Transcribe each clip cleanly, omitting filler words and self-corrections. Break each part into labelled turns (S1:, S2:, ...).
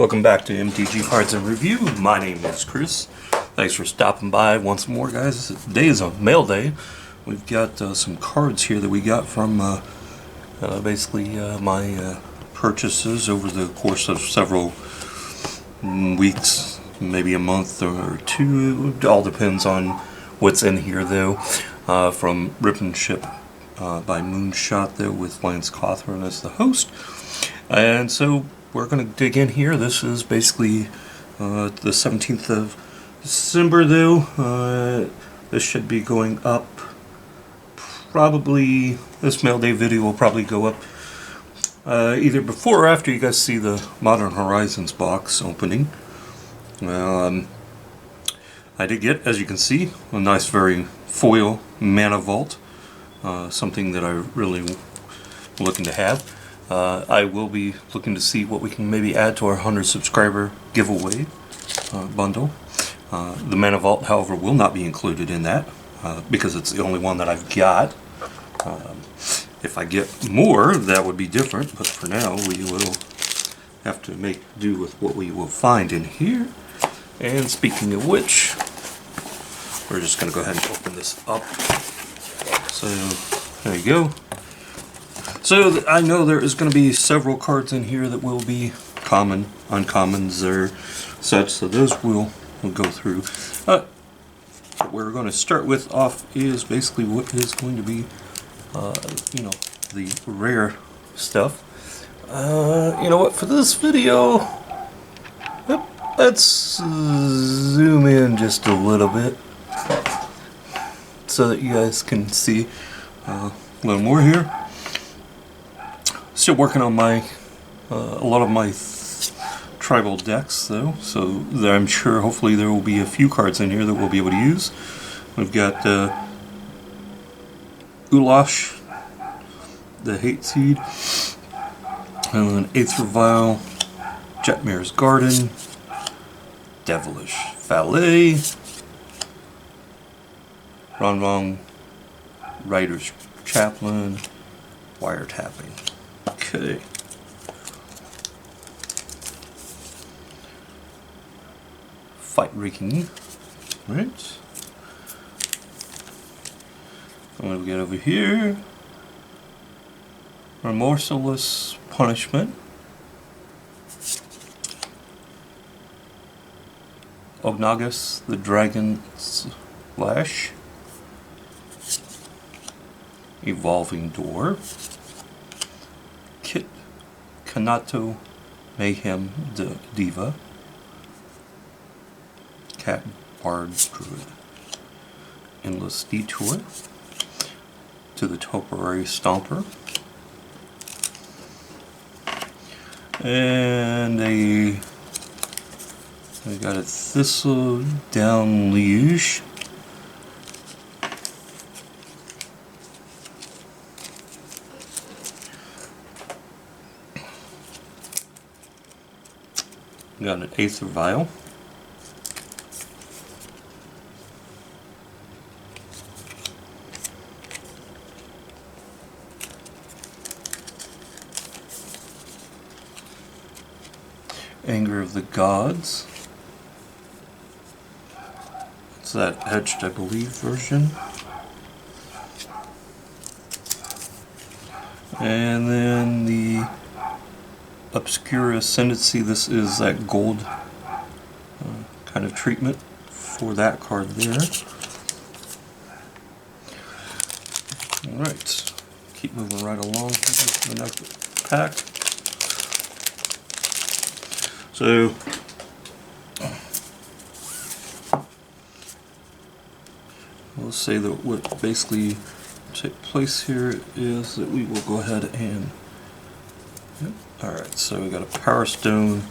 S1: Welcome back to MTG Cardz and Review. My name is Chris. Thanks for stopping by once more, guys. Today is a mail day. We've got some cards here that we got from my purchases over the course of several weeks, maybe a month or two. It all depends on what's in here, though. From Rip and Ship by Moonshot, though, with Lance Cawthorn as the host. And so we're going to dig in here. This is basically the 17th of December, though. This should be going up probably, this mail day video will probably go up either before or after you guys see the Modern Horizons box opening. I did get, as you can see, a nice very foil mana vault, something that I really looking to have. I will be looking to see what we can maybe add to our 100 subscriber giveaway bundle. The Mana Vault, however, will not be included in that because it's the only one that I've got. If I get more, that would be different, but for now we will have to make do with what we will find in here. And speaking of which, we're just going to go ahead and open this up. So there you go. So I know there is going to be several cards in here that will be common, uncommons, or such. So those we'll go through. What we're going to start with off is basically what is going to be, the rare stuff. You know what? For this video, let's zoom in just a little bit so that you guys can see a little more here. Still working on my a lot of my tribal decks, though, so I'm sure hopefully there will be a few cards in here that we'll be able to use. We've got Ulash, the Hate Seed, and then Aether Vial, Jetmir's Garden, Devilish Valet, Ronrong, Rider's Chaplain, Wiretapping. Okay. Fight Rigging. Right. And what do we get over here? Remorseless Punishment. Ognagus, the Dragon's Lash. Evolving Door. Kit Kanato Mayhem Diva. Cat Bard Druid. Endless Detour. To the Topiary Stomper. And we got a Thistle Down Liege. Got an Aether Vial. Anger of the Gods. It's that etched, I believe, version. And then the Obscure Ascendancy. This is that gold kind of treatment for that card there. Alright, keep moving right along with the next pack. So, we'll say that what basically take place here is that we will go ahead and alright, so we got a Power Stone,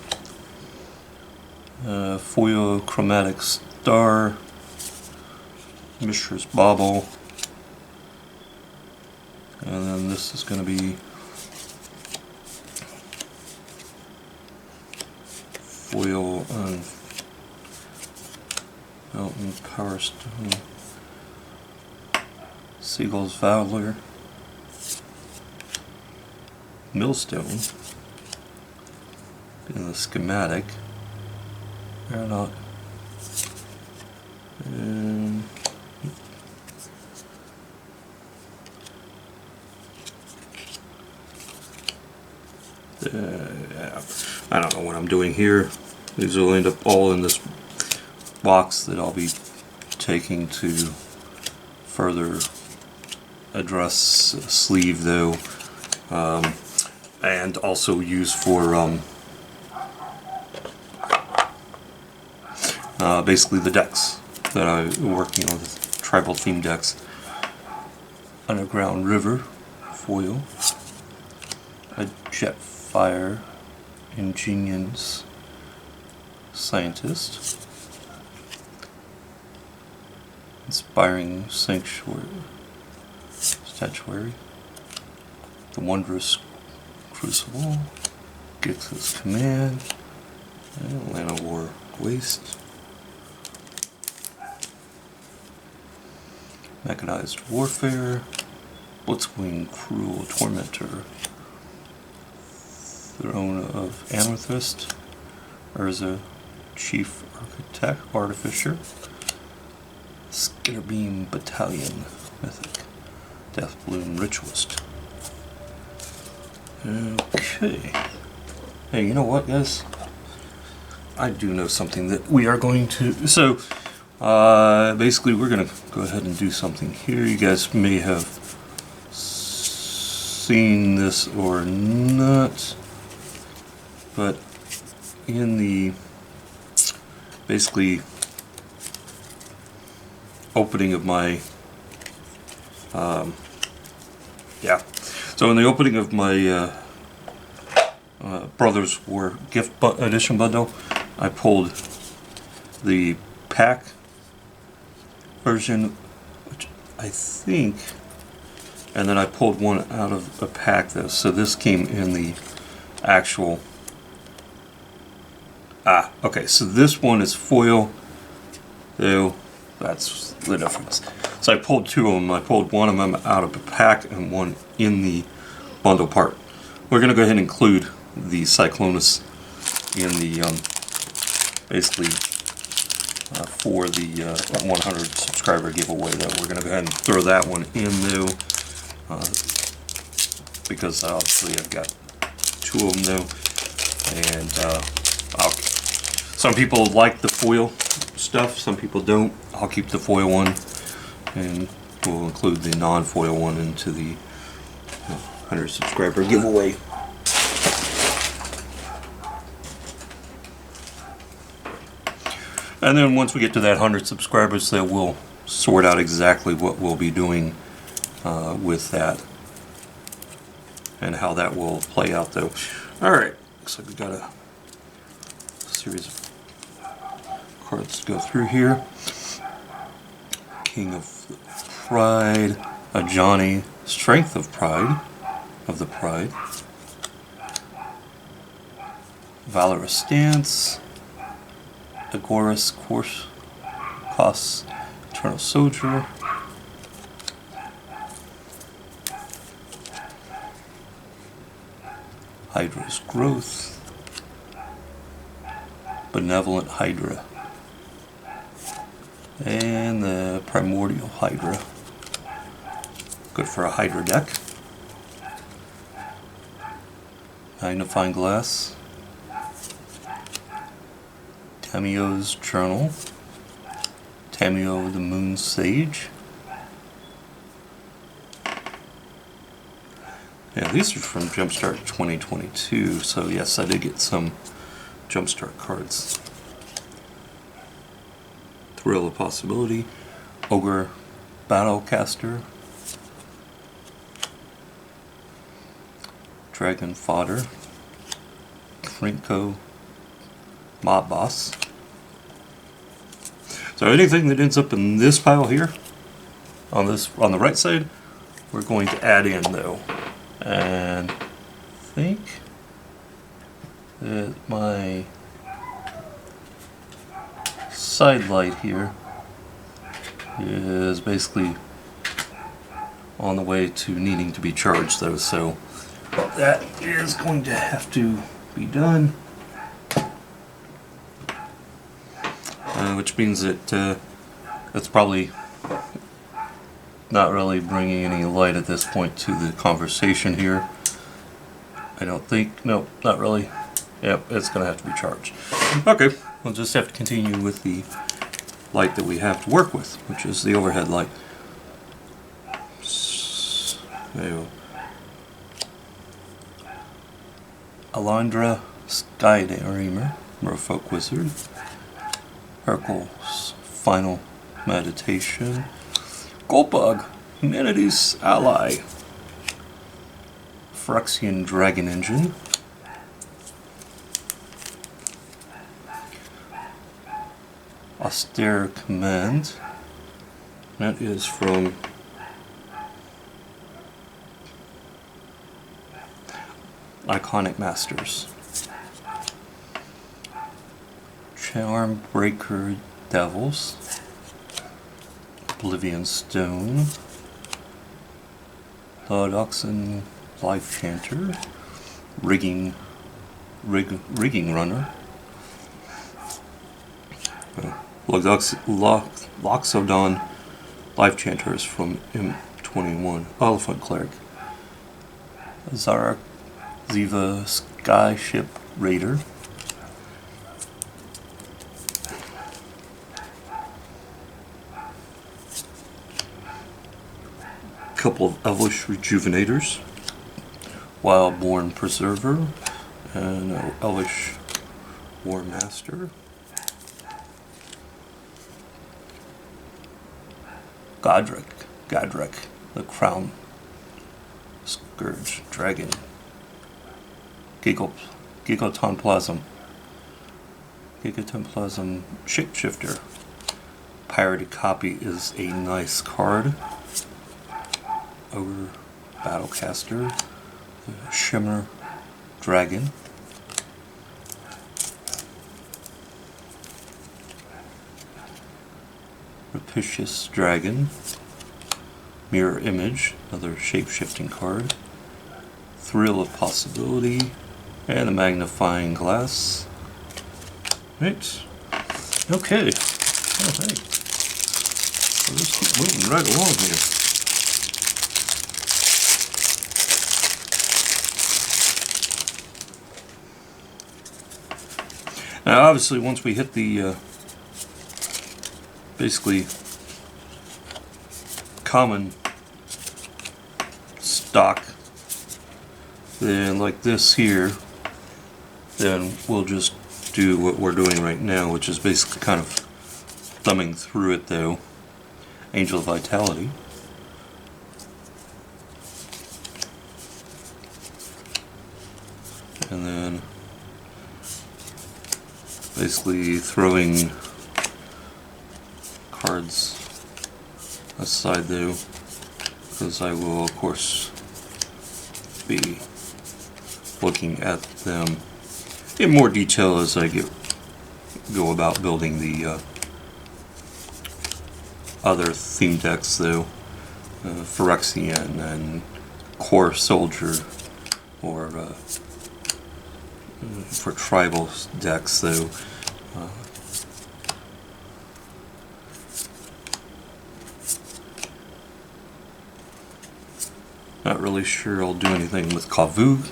S1: Foil Chromatic Star, Mishra's Bauble, and then this is going to be Foil Mountain Power Stone, Seagull's Valor, Millstone, in the schematic. They're not. I don't know what I'm doing here. These will end up all in this box that I'll be taking to further address sleeve though, and also use for basically the decks that I'm working on, the tribal theme decks. Underground River foil, a Jetfire Ingenious Scientist, Inspiring Statuary, the Wondrous Crucible, Gix's Command, and Atlanta War Waste, Mechanized Warfare, Blitzwing Cruel Tormentor, Throne of Amethyst, Urza Chief Artificer, Skitterbeam Battalion Mythic, Death Bloom Ritualist. Okay. Hey, you know what, guys? I do know something that we are going to... So, basically we're going to go ahead and do something here. You guys may have seen this or not, but in the basically opening of my so in the opening of my Brothers War gift edition bundle, I pulled the pack version, which I think, and then I pulled one out of a pack though, so this came in the actual okay, so this one is foil though. That's the difference. So I pulled two of them. I pulled one of them out of a pack and one in the bundle part. We're going to go ahead and include the Cyclonus in the basically for the 100 subscriber giveaway. Though we're going to go ahead and throw that one in though, because obviously I've got two of them though, and some people like the foil stuff, some people don't. I'll keep the foil one, and we'll include the non-foil one into the 100 subscriber giveaway. And then once we get to that 100 subscribers, then we'll sort out exactly what we'll be doing with that and how that will play out though. Alright, looks like we got a series of cards to go through here. King of Pride, a Johnny, Strength of Pride, of the Pride, Valorous Stance, Agoras Costs, Eternal Soldier, Hydra's Growth, Benevolent Hydra, and the Primordial Hydra. Good for a Hydra deck. Magnifying Glass, Tamio's Journal, Tamio the Moon Sage. Yeah, these are from Jumpstart 2022, so yes, I did get some Jumpstart cards. Thrill of Possibility, Ogre Battlecaster, Dragon Fodder, Trinko Mob Boss. So anything that ends up in this pile here, on the right side, we're going to add in though. And I think that my side light here is basically on the way to needing to be charged though, so that is going to have to be done. which means that it's probably not really bringing any light at this point to the conversation here. I don't think, no, not really. Yep, it's going to have to be charged. Okay, we'll just have to continue with the light that we have to work with, which is the overhead light. There you go. Alondra Skydaremer, Merfolk Wizard. Hercule's Final Meditation. Goldbug, Humanity's Ally. Phyrexian Dragon Engine. Austere Command. That is from Iconic Masters. Charm Breaker Devils. Oblivion Stone. Lodoxan Life Chanter. Rigging Runner. Loxodon Life Chanters from M21. Elephant Cleric. Zara Ziva Skyship Raider. Couple of Elvish Rejuvenators. Wildborn Preserver. And Elvish War Master. Godric, the Crown Scourge Dragon. Gigotoplasm Shapeshifter. Pirated Copy is a nice card. Ogre Battlecaster. The Shimmer Dragon. Propitious Dragon. Mirror Image, another shape-shifting card. Thrill of Possibility, and a Magnifying Glass. Right. Okay. Alright. So let's keep moving right along here. Now obviously once we hit the basically common stock, then like this here, then we'll just do what we're doing right now, which is basically kind of thumbing through it though. Angel of Vitality. And then basically throwing cards aside though, because I will of course be looking at them in more detail as I go about building the other theme decks though, Phyrexian and Core Soldier, or for tribal decks though. Not really sure I'll do anything with Kavug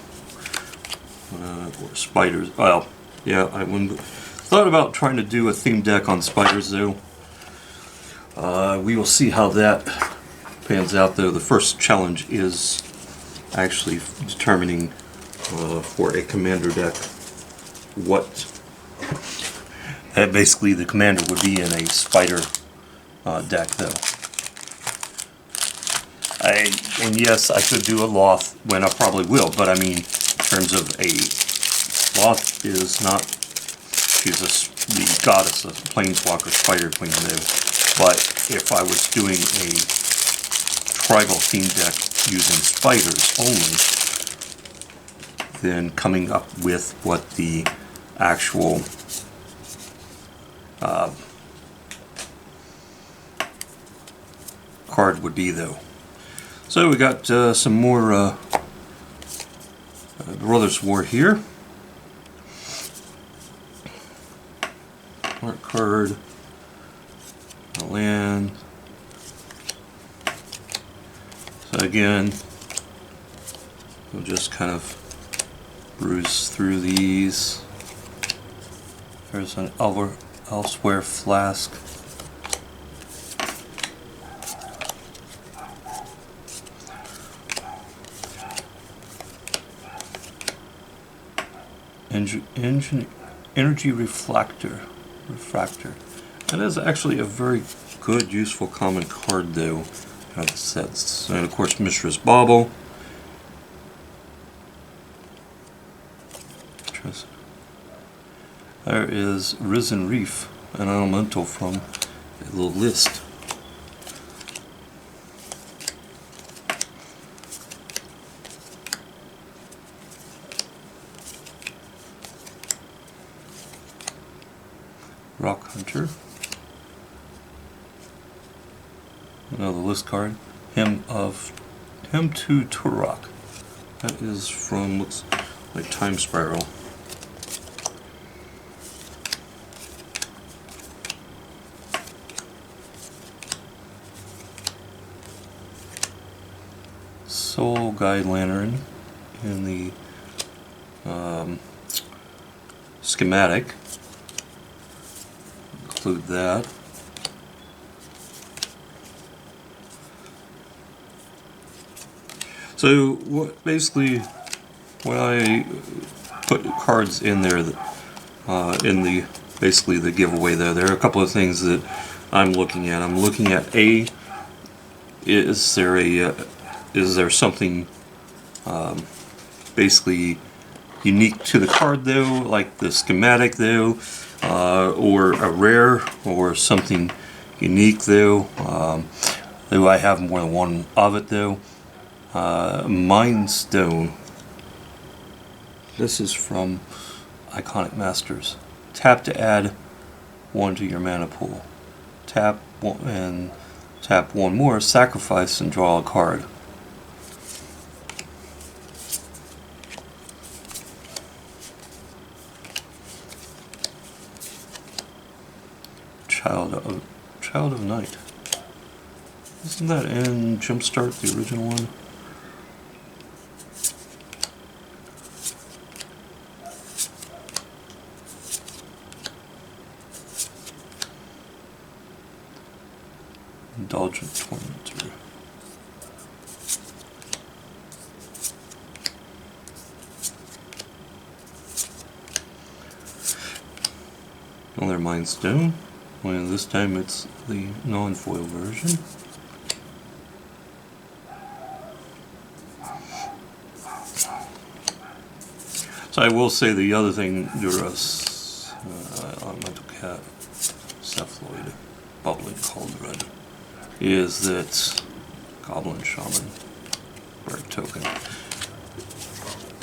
S1: or spiders. Well, yeah, I thought about trying to do a theme deck on spiders though. We will see how that pans out though. The first challenge is actually determining for a commander deck what basically the commander would be in a spider deck though. And yes, I could do a Loth when I probably will, but I mean, in terms of a Loth is not, she's the goddess of Planeswalker Spider Queen though. But if I was doing a tribal theme deck using spiders only, then coming up with what the actual card would be though. So we got some more Brothers War here. Art card, land. So again, we'll just kind of bruise through these. There's an elsewhere flask. Energy refractor. That is actually a very good, useful common card, though. Out of the sets, and of course, Mishra's Bauble. There is Risen Reef, an elemental from a little list. Rock Hunter. Another list card. Hymn to Turok. That is from, looks like Time Spiral. Soul Guide Lantern in the schematic. Include that. So basically, when I put cards in there, in the basically the giveaway there are a couple of things that I'm looking at. I'm looking at is there something basically unique to the card though, like the schematic though, or a rare or something unique though. Do I have more than one of it though? Mind Stone. This is from Iconic Masters. Tap to add one to your mana pool. Tap one and tap one more, sacrifice and draw a card. Child of Night. Isn't that in Jumpstart, the original one? Indulgent Tormentor. Another Mind Stone. Well, this time it's the non-foil version. So I will say the other thing, Duras, Elemental Cat, Cephaloid, Bubbling Cauldron, is that Goblin Shaman, rare token,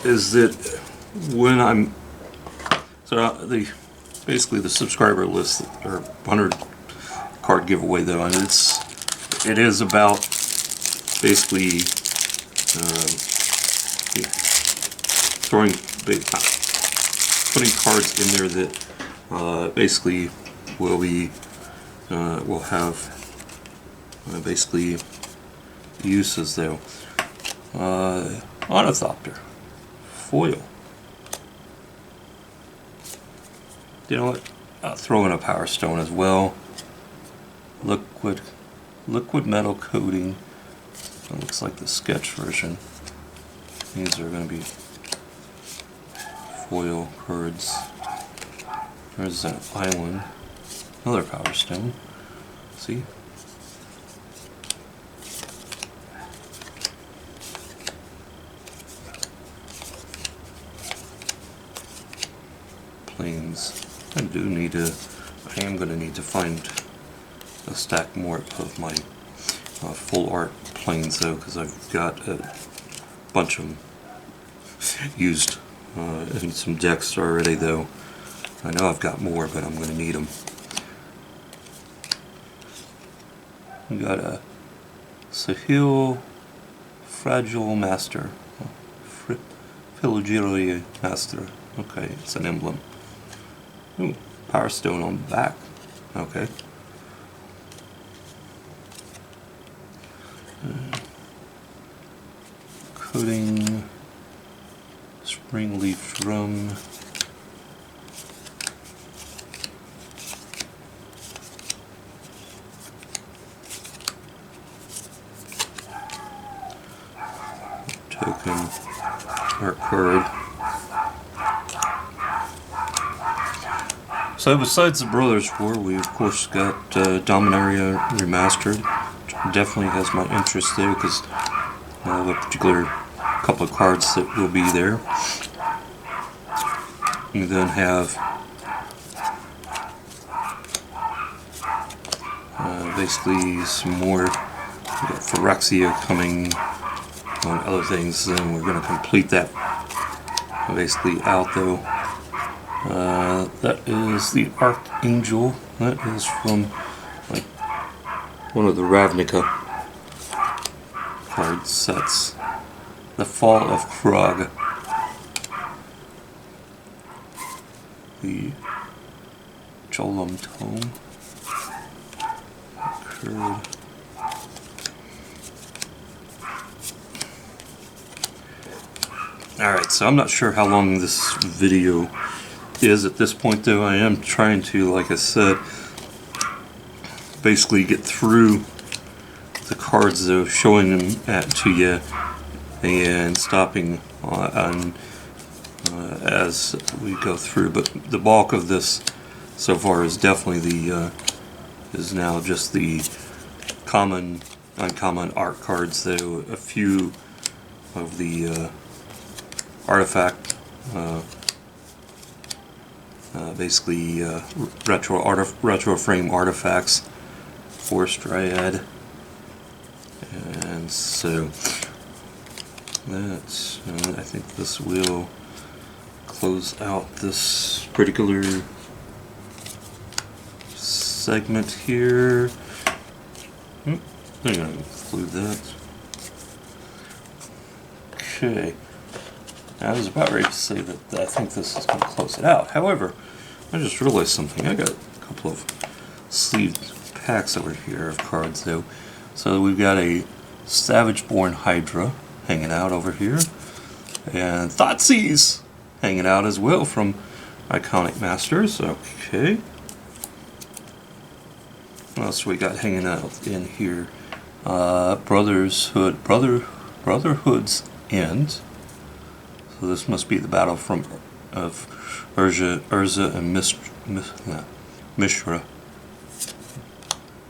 S1: is that when I'm, basically the subscriber list, or 100 card giveaway though, and it is about basically putting cards in there that basically will have basically uses though. Ornithopter, foil. You know what? Throw in a Power Stone as well. Liquid metal coating. It looks like the sketch version. These are going to be foil cards. There's an island. Another Power Stone. See? Planes. I am going to need to find a stack more of my full art planes though, because I've got a bunch of them used in some decks already though. I know I've got more, but I'm going to need them. We got a Sahil Fragile Master. Philogiri Master. Okay, it's an emblem. Ooh, Power Stone on the back. Okay. Coating, spring leaf drum, token, art card. So besides the Brothers War, we of course got Dominaria Remastered, which definitely has my interest there because I have a particular couple of cards that will be there. You then have basically some more. We got Phyrexia coming on other things, and we're going to complete that basically out though. That is the Archangel. That is from like one of the Ravnica card sets. The Fall of Krog. The Jolum Tome. Curd. Alright, so I'm not sure how long this video is at this point though. I am trying to, like I said, basically get through the cards though, showing them to you and stopping on as we go through. But the bulk of this so far is definitely the is now just the common, uncommon art cards though. A few of the artifact basically retro frame artifacts, Force Dryad, and so that's I think this will close out this particular segment here. I'm going to include that. Okay. I was about ready to say that I think this is going to close it out. However, I just realized something. I got a couple of sleeved packs over here of cards though. So we've got a Savage-Born Hydra hanging out over here, and Thoughtseize hanging out as well from Iconic Masters. Okay. What else we got hanging out in here? Brotherhood's End. So this must be the battle of Urza and Mishra.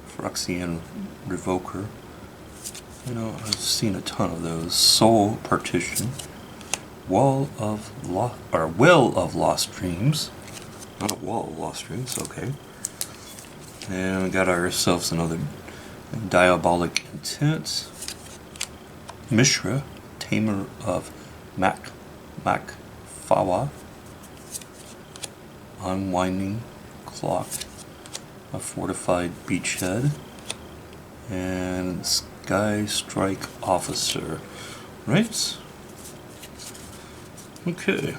S1: Phyrexian Revoker. You know, I've seen a ton of those. Soul Partition. Well of Lost Dreams. Not a Wall of Lost Dreams, okay. And we got ourselves another Diabolic Intent. Mishra, Tamer of Makfawa. Unwinding Clock, a Fortified Beachhead, and Sky Strike Officer. Right? Okay.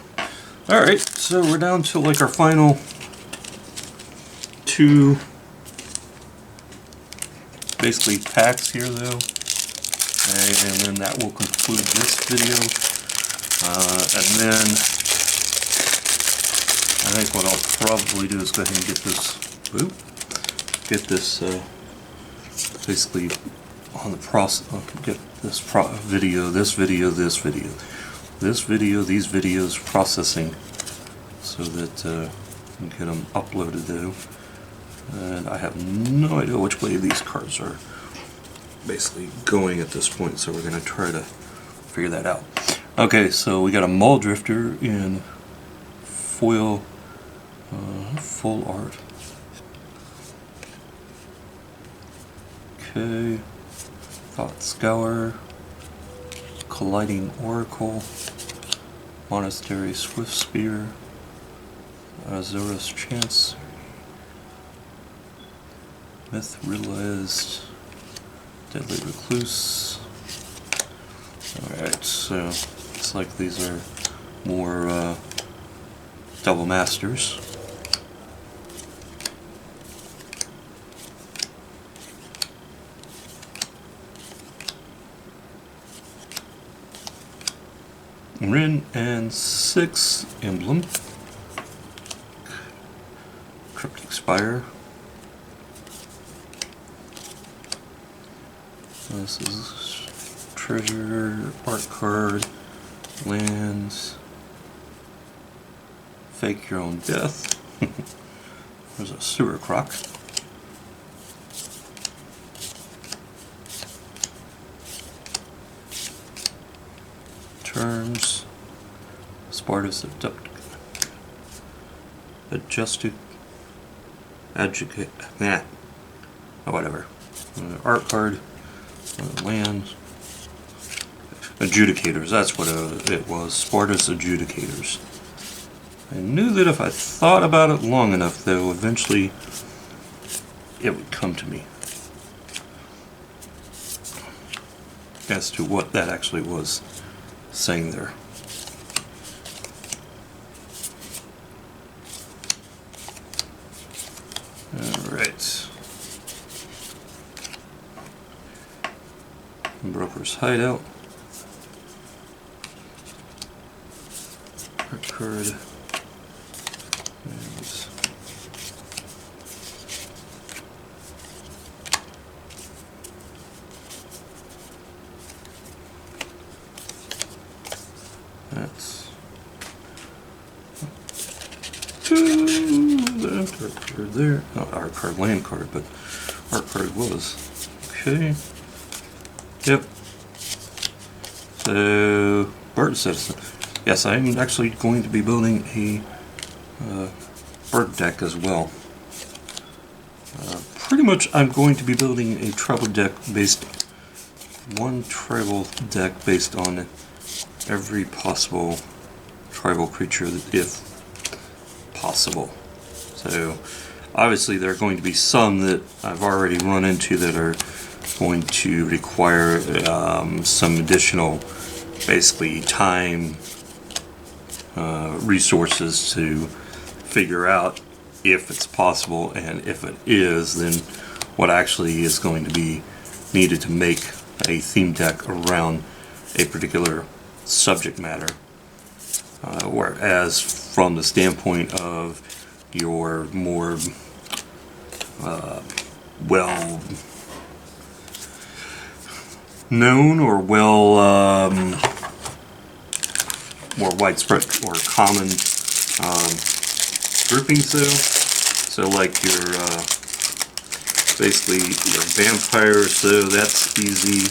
S1: Alright, so we're down to like our final two basically packs here though. And then that will conclude this video. And then I think what I'll probably do is go ahead and get this, basically on the process. Get this these videos processing, so that we can get them uploaded though. And I have no idea which way these cards are basically going at this point, so we're going to try to figure that out. Okay, so we got a Mull Drifter in foil, full art. Okay, Thought Scour, Colliding Oracle, Monastery Swift Spear, Azura's Chance, Myth Realized, Deadly Recluse. Alright, so looks like these are more double masters. Rin and 6 emblem. Cryptic Spire. This is treasure, art card, lands, fake your own death. There's a sewer croc. Terms, Spartus adjusted, adjugate, nah, oh, whatever. Art card, land, adjudicators, that's what it was, Spartus adjudicators. I knew that if I thought about it long enough, though, eventually it would come to me as to what that actually was saying there. Alright. Broker's Hideout. Art card. That's art card there. Not art card, land card, but art card was. Okay. Yep. So, bird citizen. Yes, I'm actually going to be building a bird deck as well. Pretty much I'm going to be building a tribal deck based, one tribal deck based on every possible tribal creature if possible. So obviously there are going to be some that I've already run into that are going to require some additional basically time, resources to figure out if it's possible, and if it is, then what actually is going to be needed to make a theme deck around a particular subject matter. Whereas from the standpoint of your more well known or well more widespread or common groupings though, so like your basically your vampires, so that's easy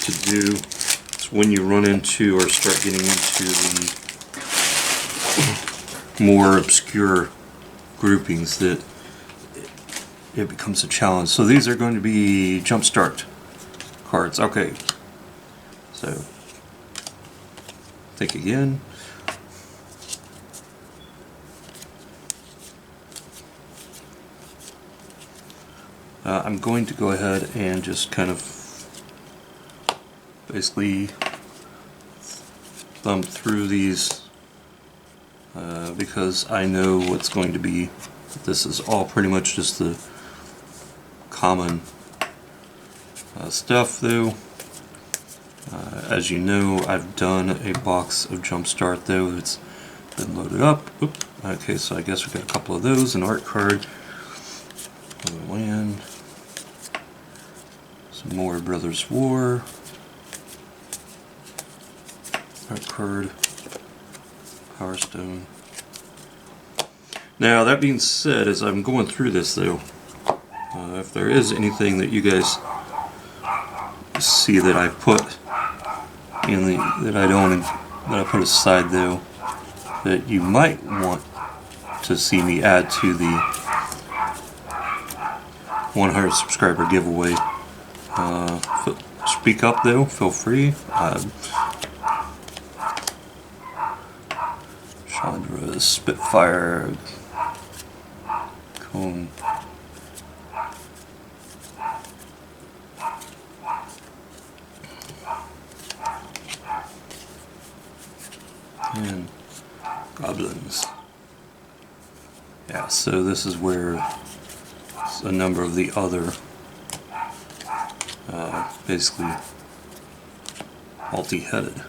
S1: to do. It's when you run into or start getting into the more obscure groupings that it becomes a challenge. So these are going to be jumpstart cards. Okay, so think again. I'm going to go ahead and just kind of basically thumb through these because I know what's going to be. This is all pretty much just the common stuff though. As you know, I've done a box of Jumpstart though. It's been loaded up. Oop. Okay, so I guess we got a couple of those, an art card, land, some more Brothers War, art card, Power Stone. Now that being said, as I'm going through this though, if there is anything that you guys see that I put in the that I put aside though, that you might want to see me add to the 100 subscriber giveaway, speak up though, feel free. Chandra, Spitfire, Cone, and Goblins. Yeah, so this is where a number of the other basically multi-headed.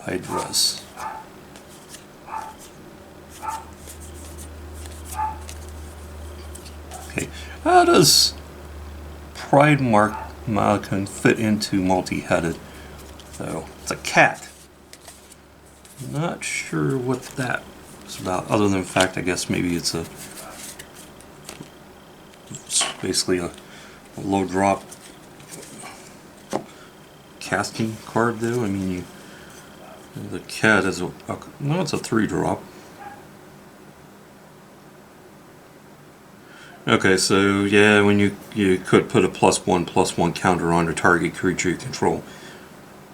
S1: Hydras. Okay, how does Pride Malkin fit into multi-headed? So it's a cat. Not sure what that is about, other than the fact I guess maybe it's basically a low drop casting card though. I mean, the cat is no, it's a 3-drop. Okay, so yeah, when you could put a +1/+1 counter on a target creature you control.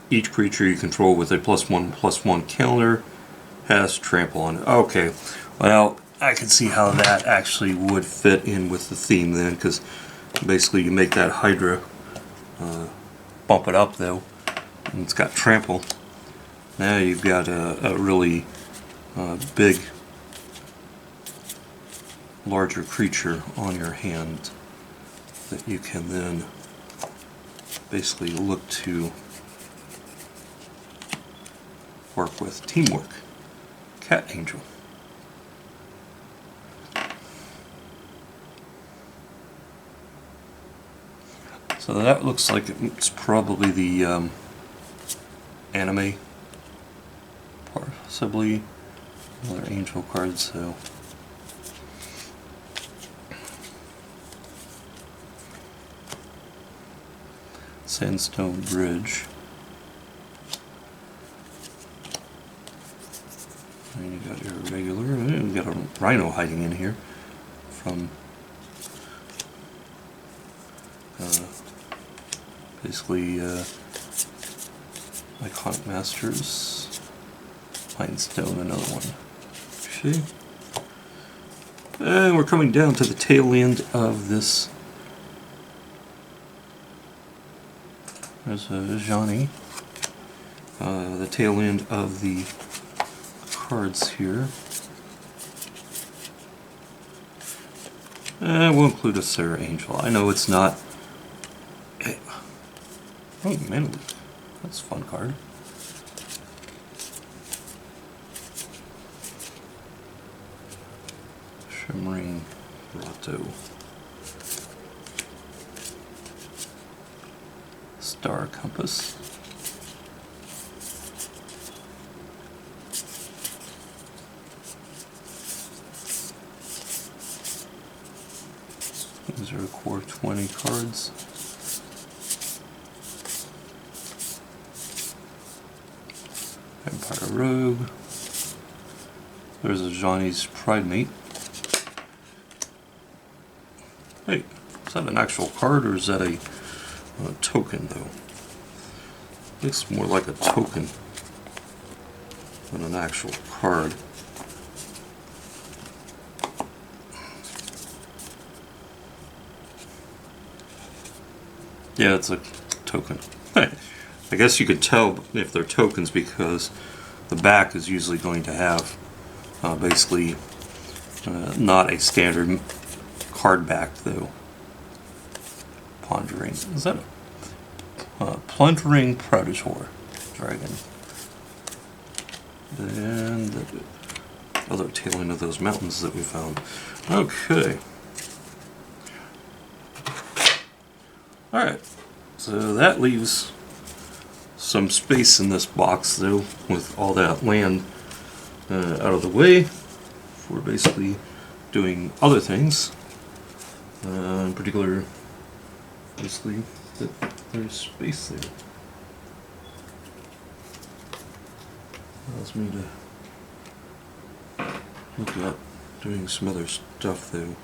S1: Each creature you control with a +1/+1 counter has trample on it. Okay, well, I can see how that actually would fit in with the theme then, because basically you make that Hydra bump it up though, and it's got trample. Now you've got a really big, larger creature on your hand that you can then basically look to work with. Teamwork. Cat Angel. So that looks like it's probably the anime, possibly another angel card. So Sandstone Bridge. And you got your regular, and you got a rhino hiding in here from basically Iconic Masters, Pine-Stone, another one. Okay. And we're coming down to the tail end of this. There's a Johnny. The tail end of the cards here. And we'll include a Sarah Angel. I know it's not. Oh, man, that's a fun card. Shimmering Grotto. Star Compass. These are core 20 cards. Empire Rogue. There's a Johnny's Pride Mate. Hey, is that an actual card or is that a token though? Looks more like a token than an actual card. Yeah, it's a token. I guess you could tell if they're tokens because the back is usually going to have basically not a standard card back though. Pondering. Is that a Plundering Predator Dragon? And the other tail end of those mountains that we found. Okay. Alright, so that leaves some space in this box though, with all that land out of the way for basically doing other things. In particular, basically, that there's space there. Allows me to look at doing some other stuff though.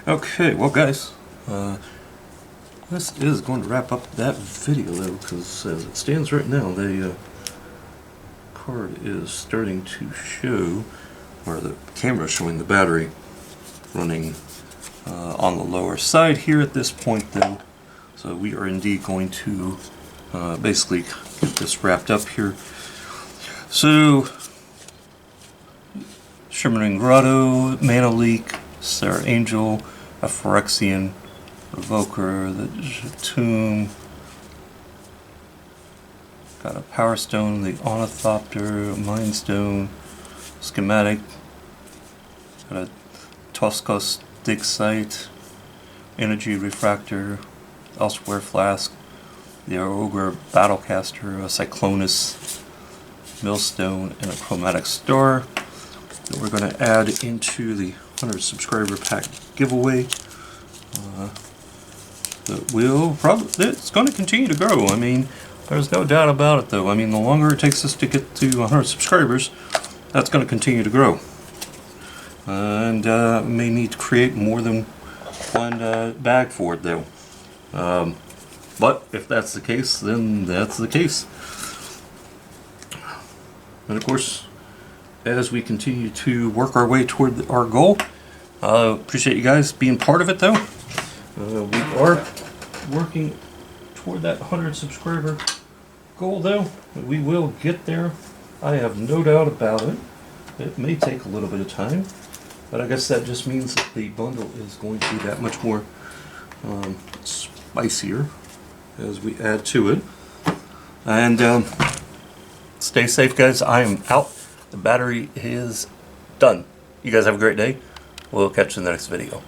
S1: Okay, well guys, this is going to wrap up that video though, because as it stands right now, the card is starting to show, or the camera is showing the battery running on the lower side here at this point though. So we are indeed going to basically get this wrapped up here. So Shimmering Grotto, Mana Leak, Sarah Angel, a Phyrexian Revoker, the Tomb, got a Power Stone, the Ornithopter, Mind Stone, Schematic, got a Toskos Dig Site, Energy Refractor, Elsewhere Flask, the Ogre Battlecaster, a Cyclonus, Millstone, and a Chromatic Star that we're going to add into the 100 subscriber pack giveaway. That will probably, it's going to continue to grow. I mean, there's no doubt about it though. I mean, the longer it takes us to get to 100 subscribers, that's going to continue to grow. And may need to create more than one bag for it though. But if that's the case, then that's the case. And of course, as we continue to work our way toward our goal, appreciate you guys being part of it though. We are working toward that 100 subscriber goal though. We will get there. I have no doubt about it. It may take a little bit of time, but I guess that just means that the bundle is going to be that much more spicier as we add to it. And stay safe, guys. I am out. The battery is done. You guys have a great day. We'll catch you in the next video.